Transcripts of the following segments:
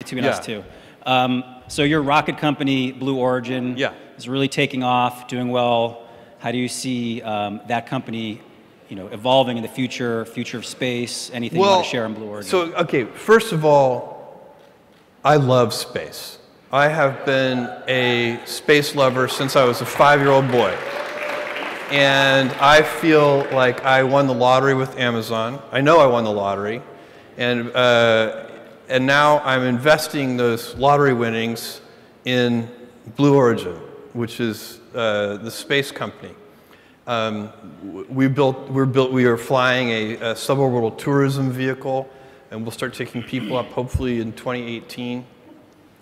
To be honest, too. So your rocket company, Blue Origin, is really taking off, doing well. How do you see that company, evolving in the future of space? Anything you want to share on Blue Origin? So, okay, first of all, I love space. I have been a space lover since I was a 5-year-old boy. And I feel like I won the lottery with Amazon. I know I won the lottery. And now I'm investing those lottery winnings in Blue Origin, which is the space company. We are flying a suborbital tourism vehicle, and we'll start taking people up hopefully in 2018.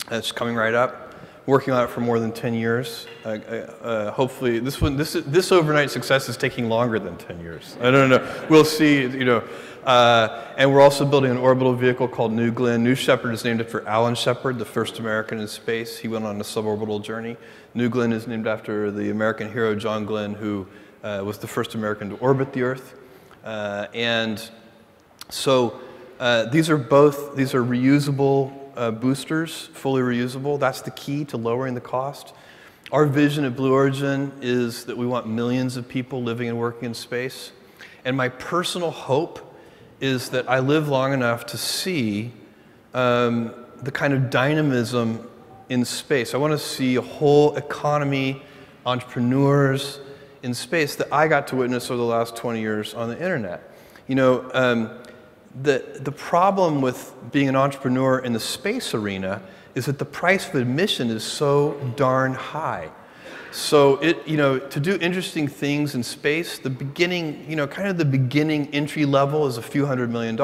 That's coming right up. Working on it for more than 10 years. Hopefully, this overnight success is taking longer than 10 years. I don't know. We'll see. And we're also building an orbital vehicle called New Glenn. New Shepard is named after Alan Shepard, the first American in space. He went on a suborbital journey. New Glenn is named after the American hero John Glenn, who was the first American to orbit the Earth. And so these are reusable boosters, fully reusable. That's the key to lowering the cost. Our vision at Blue Origin is that we want millions of people living and working in space. And my personal hope is that I live long enough to see the kind of dynamism in space. I want to see a whole economy, entrepreneurs in space that I got to witness over the last 20 years on the internet. The problem with being an entrepreneur in the space arena is that the price of admission is so darn high. So to do interesting things in space, the beginning, kind of the beginning entry level is a few $100 million.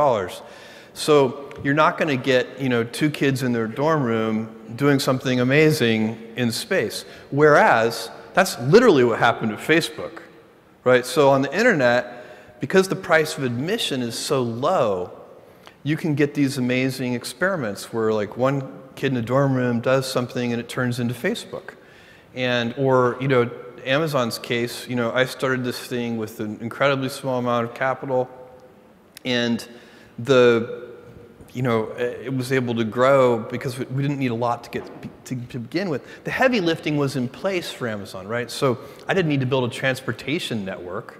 So you're not going to get, 2 kids in their dorm room doing something amazing in space. Whereas that's literally what happened at Facebook, right? So on the internet, because the price of admission is so low, you can get these amazing experiments where like one kid in a dorm room does something and it turns into Facebook. Or Amazon's case, I started this thing with an incredibly small amount of capital, and it was able to grow because we didn't need a lot to begin with. The heavy lifting was in place for Amazon, right? So I didn't need to build a transportation network.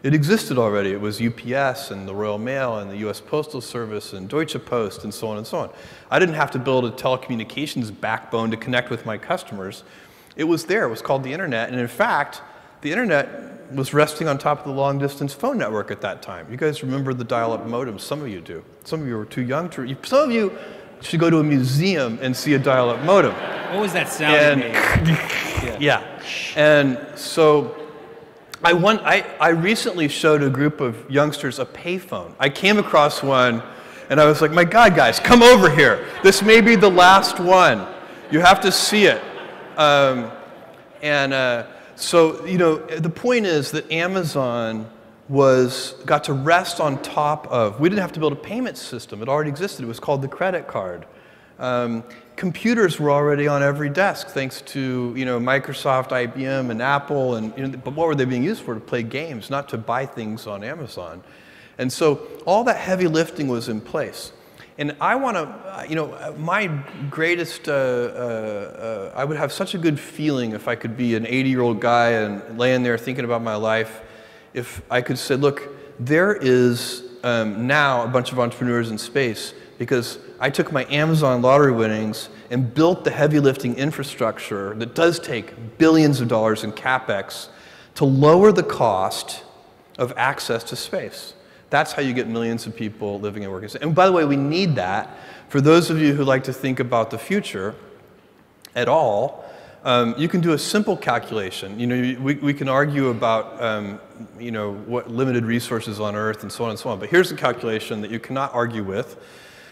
It existed already. It was UPS and the Royal Mail and the US Postal Service and Deutsche Post and so on and so on. I didn't have to build a telecommunications backbone to connect with my customers. It was there. It was called the internet. And in fact, the internet was resting on top of the long-distance phone network at that time. You guys remember the dial-up modem? Some of you do. Some of you are too young to. Some of you should go to a museum and see a dial-up modem. What was that sound? Yeah. And so I recently showed a group of youngsters a payphone. I came across one, and I was like, my God, guys, come over here. This may be the last one. You have to see it. So, the point is that Amazon got to rest on top of, we didn't have to build a payment system. It already existed. It was called the credit card. Computers were already on every desk, thanks to Microsoft, IBM, and Apple. But what were they being used for? To play games, not to buy things on Amazon. And so all that heavy lifting was in place. And I want to, my greatest, I would have such a good feeling if I could be an 80-year-old guy and laying there thinking about my life, if I could say, look, there is now a bunch of entrepreneurs in space because I took my Amazon lottery winnings and built the heavy lifting infrastructure that does take billions of dollars in CapEx to lower the cost of access to space. That's how you get millions of people living and working. And by the way, we need that. For those of you who like to think about the future at all, you can do a simple calculation. We can argue about what limited resources on Earth and so on and so on. But here's a calculation that you cannot argue with,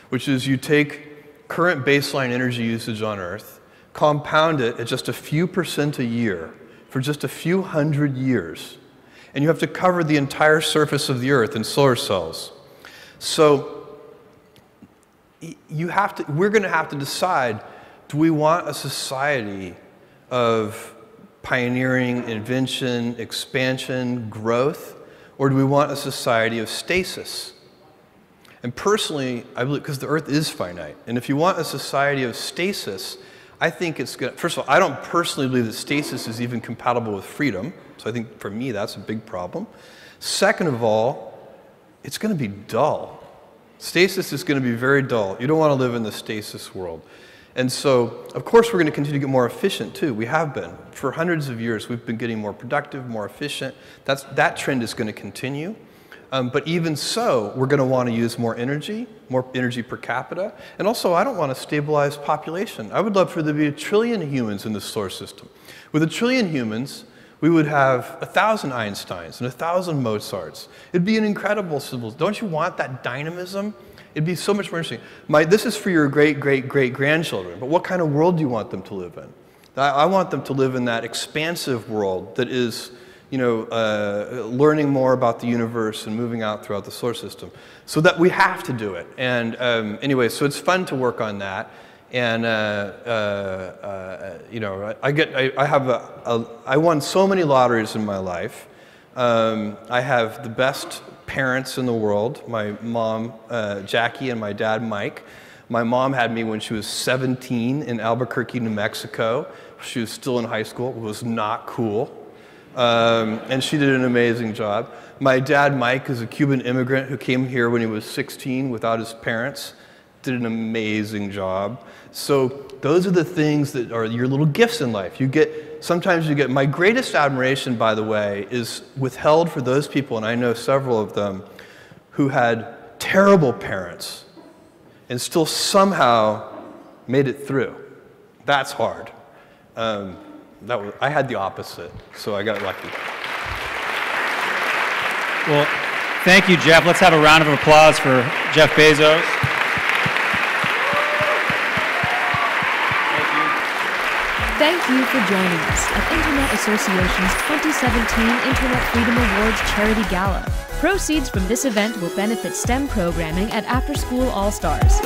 which is you take current baseline energy usage on Earth, compound it at just a few % a year for just a few hundred years, and you have to cover the entire surface of the Earth in solar cells. So we're going to have to decide, do we want a society of pioneering, invention, expansion, growth, or do we want a society of stasis? And personally, I believe, because the earth is finite, and if you want a society of stasis, I think it's good. First of all, I don't personally believe that stasis is even compatible with freedom, so I think for me that's a big problem. Second of all, it's going to be dull. Stasis is going to be very dull. You don't want to live in the stasis world. And so, of course, we're going to continue to get more efficient too. We have been. For hundreds of years, we've been getting more productive, more efficient. That trend is going to continue. But even so, we're going to want to use more energy per capita. And also, I don't want a stabilized population. I would love for there to be 1 trillion humans in the solar system. With 1 trillion humans, we would have 1,000 Einsteins and 1,000 Mozarts. It'd be an incredible civilization. Don't you want that dynamism? It'd be so much more interesting. This is for your great-great-great-grandchildren, but what kind of world do you want them to live in? I want them to live in that expansive world that is, learning more about the universe and moving out throughout the solar system. So that we have to do it. And anyway, so it's fun to work on that. And I won so many lotteries in my life. I have the best parents in the world. My mom, Jackie, and my dad, Mike. My mom had me when she was 17 in Albuquerque, New Mexico. She was still in high school. It was not cool. And she did an amazing job. My dad, Mike, is a Cuban immigrant who came here when he was 16 without his parents. Did an amazing job. So those are the things that are your little gifts in life. Sometimes you get, my greatest admiration, by the way, is withheld for those people, and I know several of them, who had terrible parents and still somehow made it through. That's hard. I had the opposite, so I got lucky. Well, thank you, Jeff. Let's have a round of applause for Jeff Bezos. Thank you for joining us at Internet Association's 2017 Internet Freedom Awards Charity Gala. Proceeds from this event will benefit STEM programming at After School All-Stars.